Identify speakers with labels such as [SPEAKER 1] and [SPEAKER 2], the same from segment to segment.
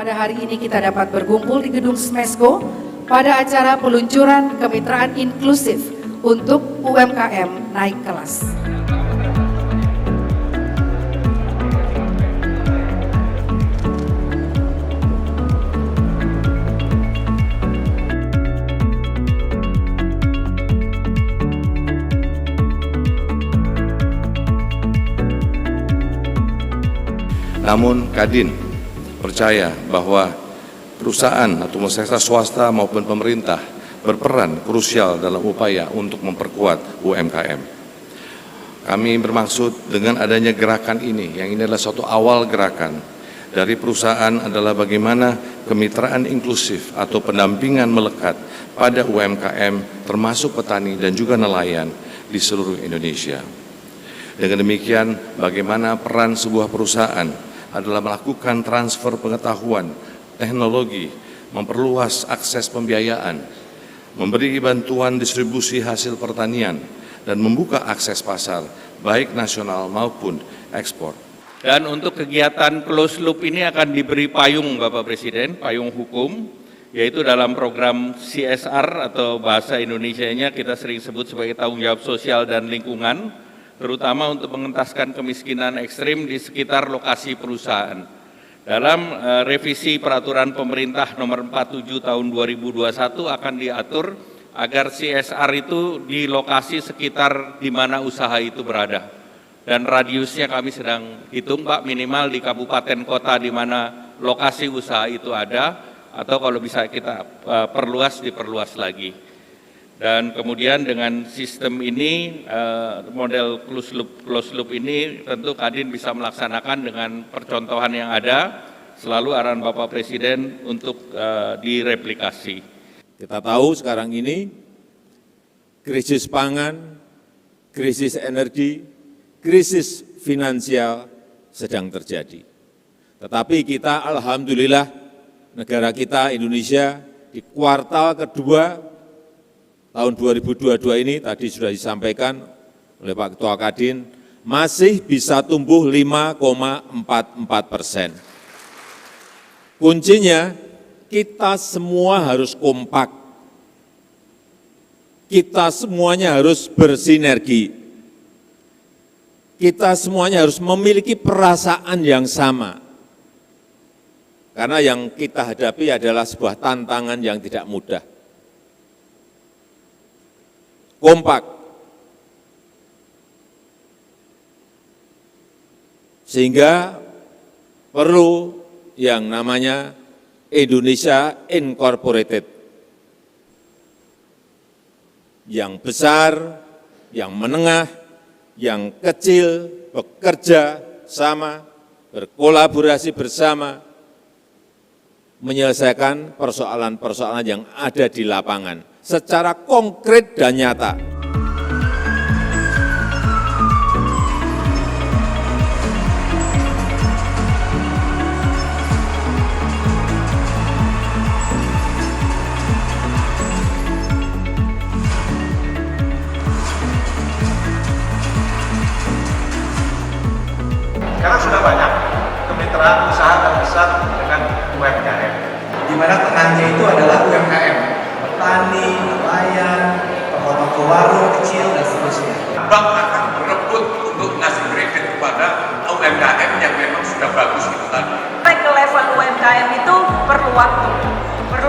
[SPEAKER 1] pada hari ini kita dapat berkumpul di Gedung Smesco pada acara peluncuran kemitraan inklusif untuk UMKM naik kelas.
[SPEAKER 2] Namun Kadin percaya bahwa perusahaan atau sektor swasta maupun pemerintah berperan krusial dalam upaya untuk memperkuat UMKM. Kami bermaksud dengan adanya gerakan ini, yang ini adalah suatu awal gerakan dari perusahaan adalah bagaimana kemitraan inklusif atau pendampingan melekat pada UMKM termasuk petani dan juga nelayan di seluruh Indonesia. Dengan demikian, bagaimana peran sebuah perusahaan adalah melakukan transfer pengetahuan, teknologi, memperluas akses pembiayaan, memberi bantuan distribusi hasil pertanian, dan membuka akses pasar, baik nasional maupun ekspor.
[SPEAKER 3] Dan untuk kegiatan closed loop ini akan diberi payung Bapak Presiden, payung hukum, yaitu dalam program CSR atau bahasa Indonesianya kita sering sebut sebagai tanggung jawab sosial dan lingkungan, terutama untuk mengentaskan kemiskinan ekstrim di sekitar lokasi perusahaan. Dalam revisi peraturan pemerintah nomor 47 tahun 2021 akan diatur agar CSR itu di lokasi sekitar di mana usaha itu berada. Dan radiusnya kami sedang hitung Pak, minimal di kabupaten kota di mana lokasi usaha itu ada, atau kalau bisa kita diperluas lagi. Dan kemudian dengan sistem ini, model closed loop ini tentu Kadin bisa melaksanakan dengan percontohan yang ada, selalu arahan Bapak Presiden untuk direplikasi.
[SPEAKER 4] Kita tahu sekarang ini krisis pangan, krisis energi, krisis finansial sedang terjadi. Tetapi kita alhamdulillah negara kita Indonesia di kuartal kedua tahun 2022 ini tadi sudah disampaikan oleh Pak Ketua Kadin, masih bisa tumbuh 5,44%. Kuncinya kita semua harus kompak, kita semuanya harus bersinergi, kita semuanya harus memiliki perasaan yang sama. Karena yang kita hadapi adalah sebuah tantangan yang tidak mudah. Kompak, sehingga perlu yang namanya Indonesia Incorporated, yang besar, yang menengah, yang kecil, bekerja sama, berkolaborasi bersama, menyelesaikan persoalan-persoalan yang ada di lapangan secara konkret dan nyata.
[SPEAKER 5] Sekarang sudah banyak kemitraan usaha terbesar dengan UMKM, di mana tengahnya itu adalah UMKM, petani, nelayan, toko-toko warung kecil, dan seterusnya.
[SPEAKER 6] Bank akan berebut untuk ngasih kredit kepada UMKM yang memang sudah bagus itu tadi.
[SPEAKER 7] Naik ke level UMKM itu perlu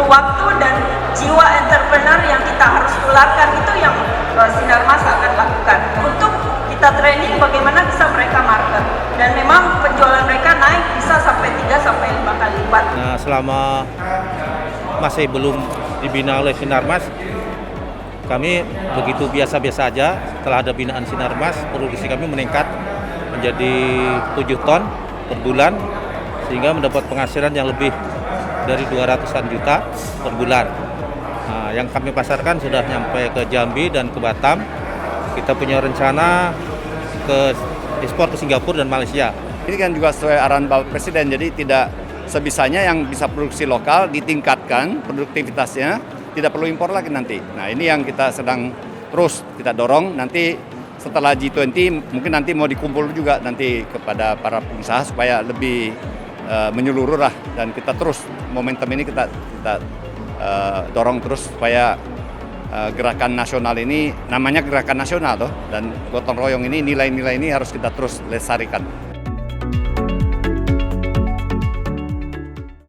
[SPEAKER 7] waktu dan jiwa entrepreneur yang kita harus tularkan itu yang Sinarmas akan lakukan. Untuk kita training bagaimana bisa mereka market, dan memang penjualan mereka naik bisa sampai 3-5 kali lipat.
[SPEAKER 8] Nah, selama masih belum dibina oleh Sinarmas, kami begitu biasa-biasa aja. Setelah ada binaan Sinarmas, produksi kami meningkat menjadi 7 ton per bulan, sehingga mendapat penghasilan yang lebih dari 200-an juta per bulan. Nah, yang kami pasarkan sudah nyampe ke Jambi dan ke Batam. Kita punya rencana ke ekspor ke Singapura dan Malaysia.
[SPEAKER 9] Ini kan juga sesuai arahan Bapak Presiden, jadi tidak sebisanya yang bisa produksi lokal ditingkatkan produktivitasnya, tidak perlu impor lagi nanti. Nah, ini yang kita sedang terus kita dorong. Nanti setelah G20 mungkin nanti mau dikumpul juga nanti kepada para pengusaha supaya lebih menyeluruh lah, dan kita terus momentum ini kita dorong terus supaya gerakan nasional ini, namanya gerakan nasional toh, dan gotong royong ini, nilai-nilai ini harus kita terus lestarikan.